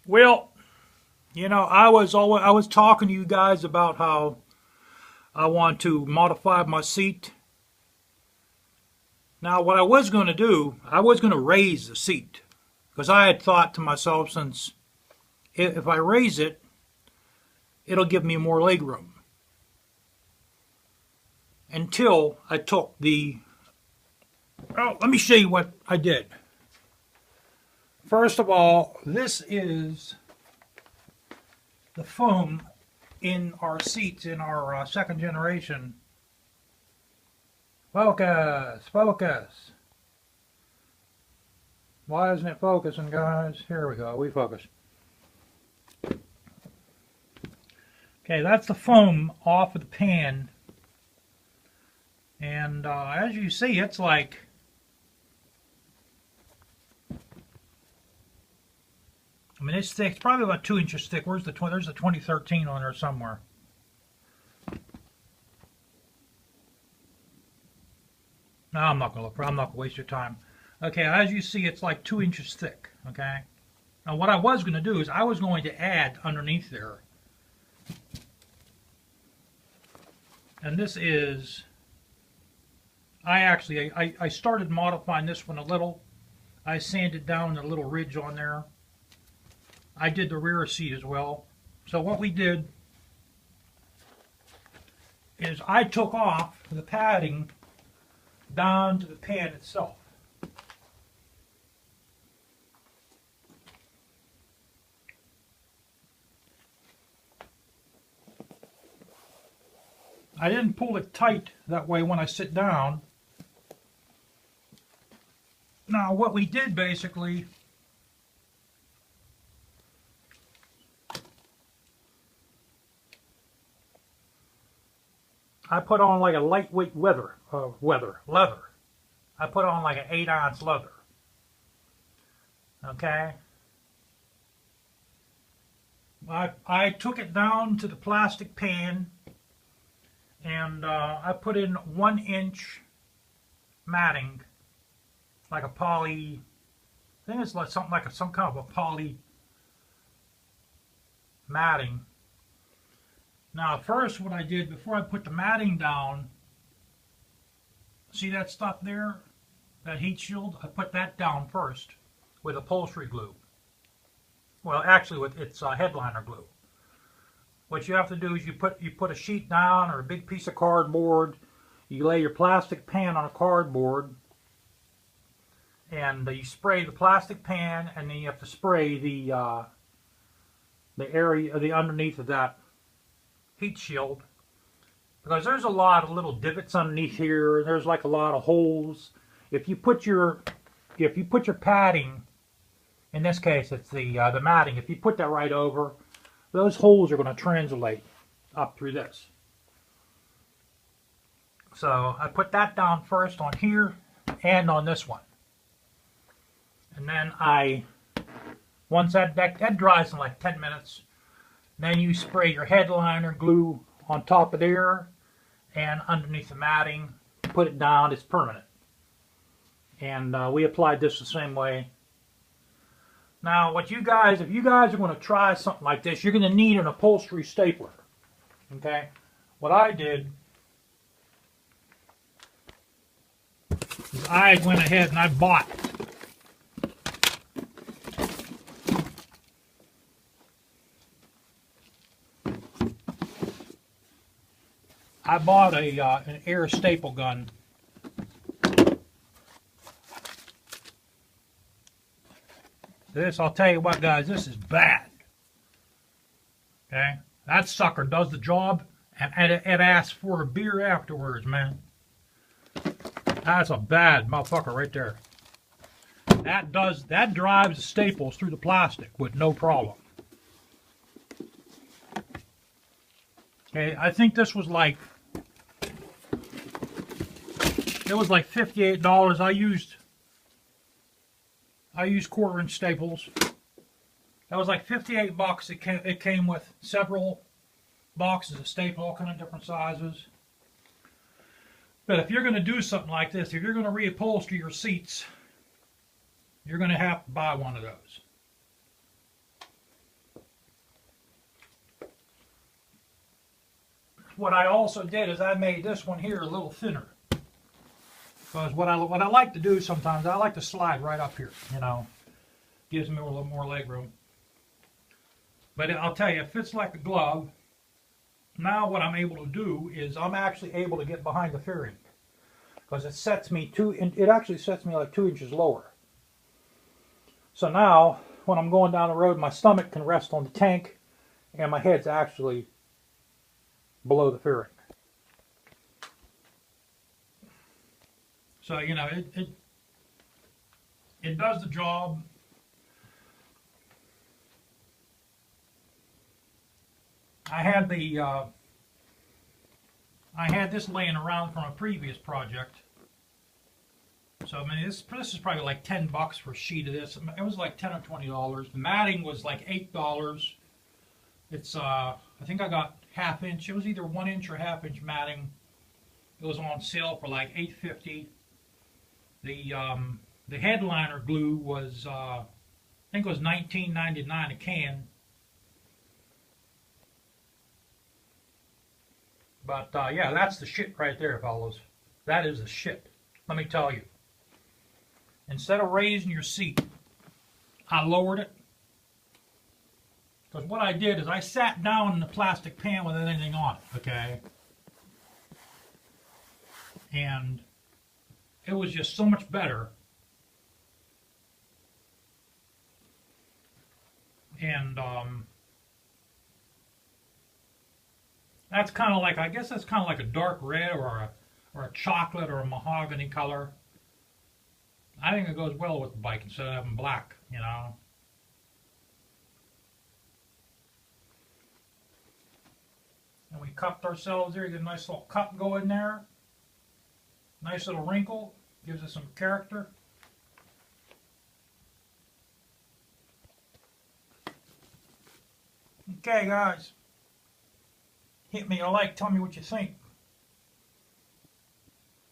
Well, I was talking to you guys about how I want to modify my seat. Now, what I was going to do, I was going to raise the seat because I had thought to myself, since if I raise it, it'll give me more leg room. Until I took let me show you what I did. First of all, this is the foam in our seats in our second generation. Focus, focus. Why isn't it focusing, guys? Here we go, we focus. Okay, that's the foam off of the pan. And as you see, it's like, it's thick. It's probably about 2 inches thick. There's the 2013 on there somewhere. No, I'm not going to look for it. I'm not going to waste your time. Okay, as you see, it's like 2 inches thick. Okay. Now, what I was going to do is I was going to add underneath there. And this is, I started modifying this one a little. I sanded down a little ridge on there. I did the rear seat as well. So what we did is I took off the padding down to the pan itself. I didn't pull it tight that way when I sit down. Now what we did basically, I put on like a lightweight leather. I put on like an 8-ounce leather. Okay. I took it down to the plastic pan, and I put in 1-inch matting, like a poly. I think it's like something like some kind of a poly matting. Now, first, what I did before I put the matting down, see that stuff there, that heat shield? I put that down first with upholstery glue. Well, actually, with its headliner glue. What you have to do is you put a sheet down or a big piece of cardboard. You lay your plastic pan on a cardboard, and you spray the plastic pan, and then you have to spray the area, the underneath of that heat shield, because there's a lot of little divots underneath here. There's like a lot of holes. If you put your padding, in this case it's the matting, if you put that right over, those holes are going to translate up through this. So I put that down first on here and on this one, and then once that dries in like 10 minutes. Then you spray your headliner glue on top of there and underneath the matting. Put it down. It's permanent. And we applied this the same way. Now, if you guys are going to try something like this, you're going to need an upholstery stapler. Okay? What I did is I went ahead and I bought an air staple gun. This, I'll tell you what, guys, this is bad. Okay? That sucker does the job, and it asks for a beer afterwards, man. That's a bad motherfucker right there. That drives the staples through the plastic with no problem. Okay, I think this was like, it was like $58. I used 1/4-inch staples. That was like 58 bucks. It came with several boxes of staple, all kind of different sizes. But if you're going to do something like this, if you're going to reupholster your seats, you're going to have to buy one of those. what I also did is I made this one here a little thinner. Because what I like to do sometimes, I like to slide right up here, you know. Gives me a little more leg room. But I'll tell you, it fits like a glove. Now what I'm able to do is I'm actually able to get behind the fairing. Because it sets me it actually sets me like 2 inches lower. So now, when I'm going down the road, my stomach can rest on the tank, and my head's actually below the fairing. So, you know, it does the job. I had this laying around from a previous project. So I mean, this is probably like $10 for a sheet of this. It was like $10 or $20. The matting was like $8. It's I think I got half-inch. It was either 1-inch or half-inch matting. It was on sale for like $8.50. The headliner glue was I think it was $19.99 a can. But yeah, that's the shit right there, fellas. That is the shit. Let me tell you. Instead of raising your seat, I lowered it. Because what I did is I sat down in the plastic pan without anything on it, okay? And it was just so much better. And that's kind of like, I guess that's kind of like a dark red or a chocolate or a mahogany color. I think it goes well with the bike instead of having black, you know. And we cupped ourselves there, get a nice little cup going there. Nice little wrinkle, gives us some character. Okay, guys. Hit me a like, tell me what you think.